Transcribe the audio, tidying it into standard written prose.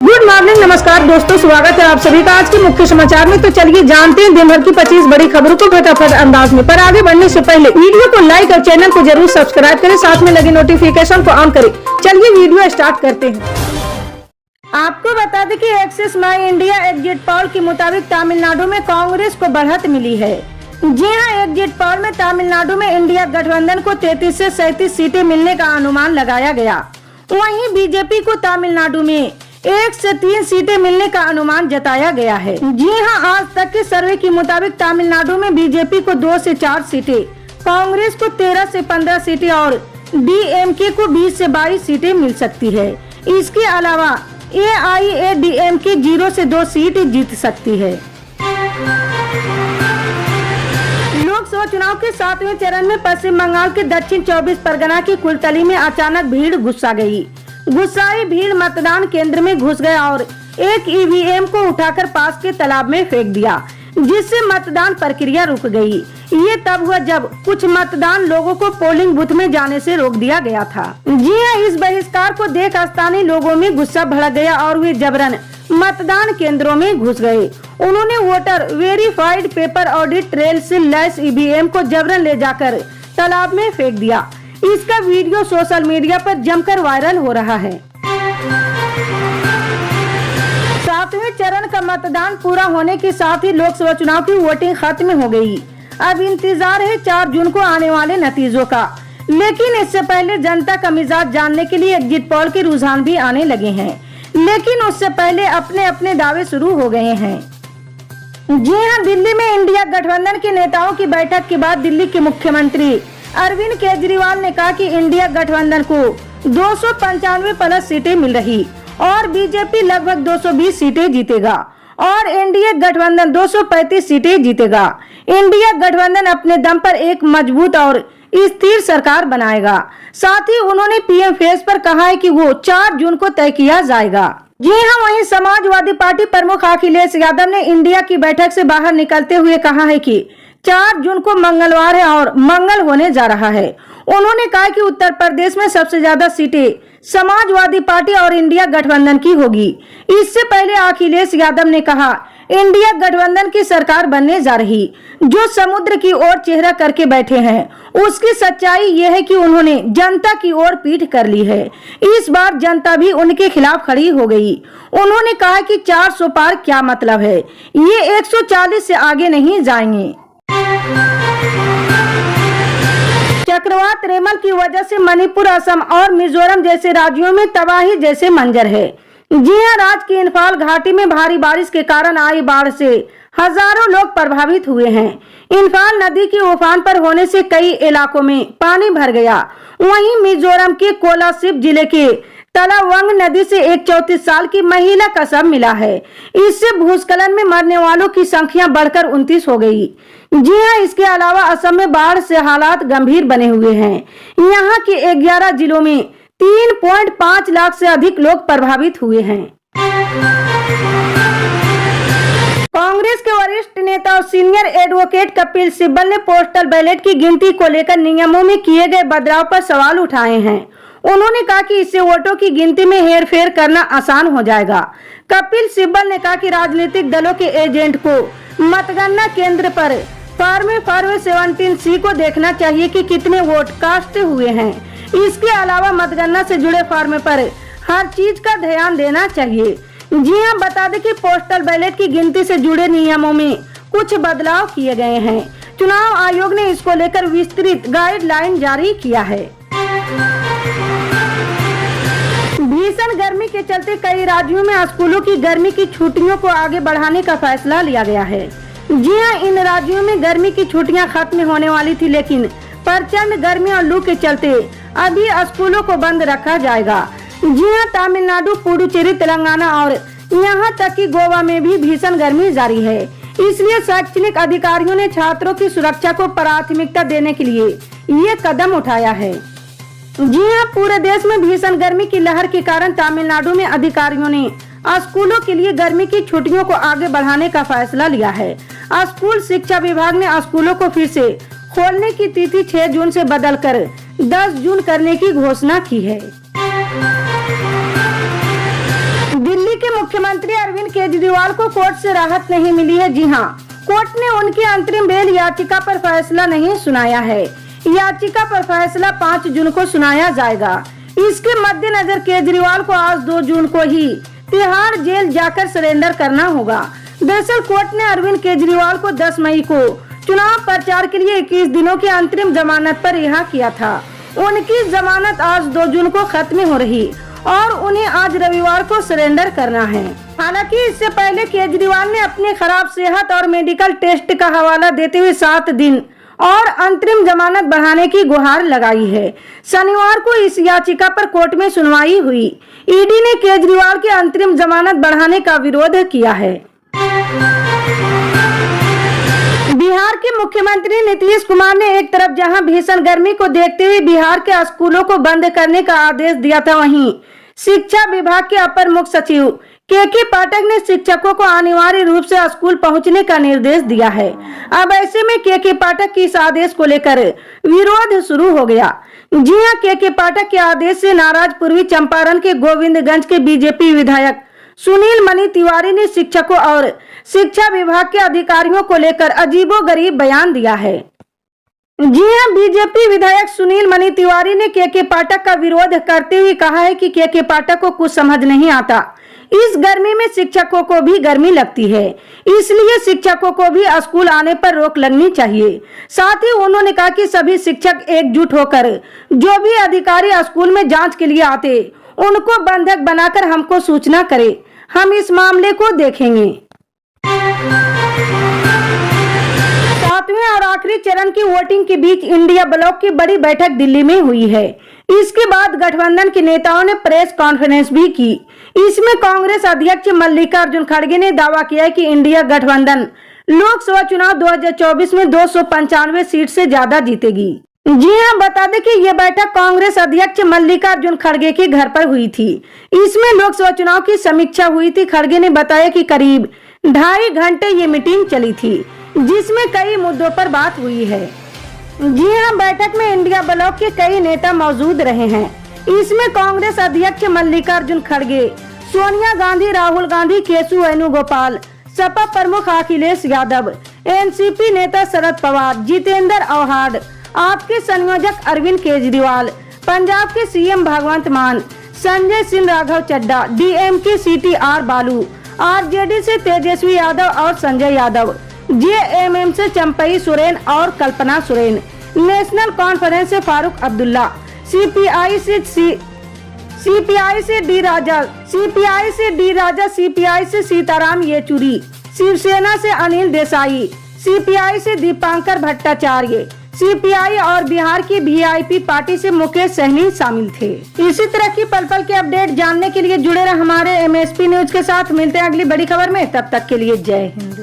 Good morning, नमस्कार दोस्तों, स्वागत है आप सभी का आज के मुख्य समाचार में। तो चलिए जानते हैं दिन भर की 25 बड़ी खबरों को फटाफट अंदाज में। पर आगे बढ़ने से पहले वीडियो को लाइक और चैनल को जरूर सब्सक्राइब करें, साथ में लगे नोटिफिकेशन को ऑन करें। चलिए वीडियो स्टार्ट करते हैं। आपको बता दें कि एक्सिस माई इंडिया एग्जिट पोल के मुताबिक तमिलनाडु में कांग्रेस को बढ़त मिली है। जी हां, एग्जिट पोल में तमिलनाडु में इंडिया गठबंधन को 33 से 37 सीटें मिलने का अनुमान लगाया गया। वहीं बीजेपी को तमिलनाडु में 1 से 3 सीटें मिलने का अनुमान जताया गया है। जी हां, आज तक के सर्वे के मुताबिक तमिलनाडु में बीजेपी को 2 से 4 सीटें, कांग्रेस को 13 से 15 सीटें और डीएमके को 20 से 22 सीटें मिल सकती है। इसके अलावा एआईएडीएमके 0 से 2 सीट जीत सकती है। लोकसभा चुनाव के 7वें चरण में पश्चिम बंगाल के दक्षिण 24 परगना की कुलतली में अचानक भीड़ घुसा गई। गुस्साई भीड़ मतदान केंद्र में घुस गया और एक ईवीएम को उठाकर पास के तालाब में फेंक दिया, जिससे मतदान प्रक्रिया रुक गई। ये तब हुआ जब कुछ मतदान लोगों को पोलिंग बूथ में जाने से रोक दिया गया था। जी हां, इस बहिष्कार को देख स्थानीय लोगों में गुस्सा भड़क गया और वे जबरन मतदान केंद्रों में घुस गए। उन्होंने voter verified paper audit trail से लैस ईवीएम को जबरन ले जाकर तालाब में फेंक दिया। इसका वीडियो सोशल मीडिया पर जमकर वायरल हो रहा है। 7वें चरण का मतदान पूरा होने के साथ ही लोकसभा चुनाव की वोटिंग खत्म हो गई। अब इंतजार है 4 जून को आने वाले नतीजों का। लेकिन इससे पहले जनता का मिजाज जानने के लिए एग्जिट पोल के रुझान भी आने लगे हैं। लेकिन उससे पहले अपने अपने दावे शुरू हो गए हैं। जी हां, दिल्ली में इंडिया गठबंधन के नेताओं की बैठक के बाद दिल्ली के मुख्यमंत्री अरविंद केजरीवाल ने कहा कि इंडिया गठबंधन को 295 प्लस सीटें मिल रही और बीजेपी लगभग 220 सीटें जीतेगा और एनडीए गठबंधन 235 सीटें जीतेगा। इंडिया गठबंधन अपने दम पर एक मजबूत और स्थिर सरकार बनाएगा। साथ ही उन्होंने पीएम फेस पर कहा है कि वो 4 जून को तय किया जाएगा। जी हां, वहीं समाजवादी पार्टी प्रमुख अखिलेश यादव ने इंडिया की बैठक से बाहर निकलते हुए कहा है कि 4 जून को मंगलवार है और मंगल होने जा रहा है। उन्होंने कहा कि उत्तर प्रदेश में सबसे ज्यादा सीटें समाजवादी पार्टी और इंडिया गठबंधन की होगी। इससे पहले अखिलेश यादव ने कहा, इंडिया गठबंधन की सरकार बनने जा रही। जो समुद्र की ओर चेहरा करके बैठे हैं, उसकी सच्चाई यह है कि उन्होंने जनता की ओर पीठ कर ली है। इस बार जनता भी उनके खिलाफ खड़ी हो गई। उन्होंने कहा कि 400 पार क्या मतलब है, ये 140 से आगे नहीं जाएंगे। चक्रवात रेमल की वजह से मणिपुर, असम और मिजोरम जैसे राज्यों में तबाही जैसे मंजर है। जी हां, राज्य की इंफाल घाटी में भारी बारिश के कारण आई बाढ़ से हजारों लोग प्रभावित हुए हैं। इंफाल नदी की उफान पर होने से कई इलाकों में पानी भर गया। वहीं मिजोरम के कोलासिब जिले के तलावंग नदी से एक 34 साल की महिला का शव मिला है। इससे भूस्खलन में मरने वालों की संख्या बढ़कर 29 हो गई। जी हां, इसके अलावा असम में बाढ़ से हालात गंभीर बने हुए हैं। यहाँ के 11 जिलों में 3.5 लाख से अधिक लोग प्रभावित हुए हैं। कांग्रेस के वरिष्ठ नेता और सीनियर एडवोकेट कपिल सिब्बल ने पोस्टल बैलेट की गिनती को लेकर नियमों में किए गए बदलाव पर सवाल उठाए हैं। उन्होंने कहा कि इससे वोटों की गिनती में हेरफेर करना आसान हो जाएगा। कपिल सिब्बल ने कहा कि राजनीतिक दलों के एजेंट को मतगणना केंद्र पर फॉर्म 17C को देखना चाहिए कि कितने वोट कास्ट हुए हैं। इसके अलावा मतगणना से जुड़े फॉर्म पर हर चीज का ध्यान देना चाहिए। जी हां, बता दें कि पोस्टल बैलेट की गिनती से जुड़े नियमों में कुछ बदलाव किए गए हैं। चुनाव आयोग ने इसको लेकर विस्तृत गाइडलाइन जारी किया है। भीषण गर्मी के चलते कई राज्यों में स्कूलों की गर्मी की छुट्टियों को आगे बढ़ाने का फैसला लिया गया है। जी हां, इन राज्यों में गर्मी की छुट्टियां खत्म होने वाली थी, लेकिन प्रचंड गर्मी और लू के चलते अभी स्कूलों को बंद रखा जाएगा। जी हां, तमिलनाडु, पुडुचेरी, तेलंगाना और यहाँ तक कि गोवा में भी भीषण गर्मी जारी है। इसलिए शैक्षणिक अधिकारियों ने छात्रों की सुरक्षा को प्राथमिकता देने के लिए ये कदम उठाया है। जी हां, पूरे देश में भीषण गर्मी की लहर के कारण तमिलनाडु में अधिकारियों ने स्कूलों के लिए गर्मी की छुट्टियों को आगे बढ़ाने का फैसला लिया है। स्कूल शिक्षा विभाग ने स्कूलों को फिर से खोलने की तिथि 6 जून से बदलकर 10 जून करने की घोषणा की है। दिल्ली के मुख्यमंत्री अरविंद केजरीवाल को कोर्ट से राहत नहीं मिली है। जी हां, कोर्ट ने उनकी अंतरिम बेल याचिका पर फैसला नहीं सुनाया है। याचिका पर फैसला 5 जून को सुनाया जाएगा। इसके मद्देनजर केजरीवाल को आज 2 जून को ही तिहाड़ जेल जाकर सरेंडर करना होगा। दरअसल कोर्ट ने अरविंद केजरीवाल को 10 मई को चुनाव प्रचार के लिए 21 दिनों की अंतरिम जमानत पर रिहा किया था। उनकी जमानत आज 2 जून को खत्म हो रही और उन्हें आज रविवार को सरेंडर करना है। हालांकि इससे पहले केजरीवाल ने अपनी खराब सेहत और मेडिकल टेस्ट का हवाला देते हुए 7 दिन और अंतरिम जमानत बढ़ाने की गुहार लगाई है। शनिवार को इस याचिका पर कोर्ट में सुनवाई हुई। ईडी ने केजरीवाल की अंतरिम जमानत बढ़ाने का विरोध किया है। बिहार के मुख्यमंत्री नीतीश कुमार ने एक तरफ जहां भीषण गर्मी को देखते हुए बिहार के स्कूलों को बंद करने का आदेश दिया था, वहीं शिक्षा विभाग के अपर मुख्य सचिव के पाठक ने शिक्षकों को अनिवार्य रूप से स्कूल पहुंचने का निर्देश दिया है। अब ऐसे में के पाठक के इस आदेश को लेकर विरोध शुरू हो गया। जी हां, के पाठक के आदेश से नाराज पूर्वी चंपारण के गोविंदगंज के बीजेपी विधायक सुनील मनी तिवारी ने शिक्षकों और शिक्षा विभाग के अधिकारियों को लेकर अजीबोगरीब बयान दिया है। जी हां, बीजेपी विधायक सुनील मनी तिवारी ने के पाठक का विरोध करते हुए कहा है कि के पाठक को कुछ समझ नहीं आता। इस गर्मी में शिक्षकों को भी गर्मी लगती है, इसलिए शिक्षकों को भी स्कूल आने पर रोक लगनी चाहिए। साथ ही उन्होंने कहा कि सभी शिक्षक एकजुट होकर जो भी अधिकारी स्कूल में जांच के लिए आते उनको बंधक बनाकर हमको सूचना करे, हम इस मामले को देखेंगे। 7वें और आखिरी चरण की वोटिंग के बीच इंडिया ब्लॉक की बड़ी बैठक दिल्ली में हुई है। इसके बाद गठबंधन के नेताओं ने प्रेस कॉन्फ्रेंस भी की। इसमें कांग्रेस अध्यक्ष मल्लिकार्जुन खड़गे ने दावा किया कि इंडिया गठबंधन लोकसभा चुनाव 2024 में 295 सीट से ज्यादा जीतेगी। जी हां, बता दें कि यह बैठक कांग्रेस अध्यक्ष मल्लिकार्जुन खड़गे के घर पर हुई थी। इसमें लोकसभा चुनाव की समीक्षा हुई थी। खड़गे ने बताया कि करीब 2.5 घंटे ये मीटिंग चली थी, जिसमें कई मुद्दों पर बात हुई है। जी हां, बैठक में इंडिया ब्लॉक के कई नेता मौजूद रहे हैं। इसमें कांग्रेस अध्यक्ष मल्लिकार्जुन खड़गे, सोनिया गांधी, राहुल गांधी, केशव वेणुगोपाल, सपा प्रमुख अखिलेश यादव, एनसीपी नेता शरद पवार, जितेंद्र आव्हाड, आपके संयोजक अरविंद केजरीवाल, पंजाब के सीएम भगवंत मान, संजय सिंह, राघव चड्डा, डीएमके CTR बालू, आरजेडी से तेजस्वी यादव और संजय यादव, जेएमएम से चंपई सोरेन और कल्पना सोरेन, नेशनल कॉन्फ्रेंस से फारूक अब्दुल्ला, सीपीआई से डी राजा, सीपीआई से सीताराम येचुरी, शिवसेना से अनिल देसाई, सीपीआई से दीपांकर भट्टाचार्य, सीपीआई और बिहार की वीआईपी पार्टी से मुकेश सहनी शामिल थे। इसी तरह की पल पल के अपडेट जानने के लिए जुड़े रहे हमारे MSP न्यूज के साथ। मिलते हैं अगली बड़ी खबर में, तब तक के लिए जय हिंद।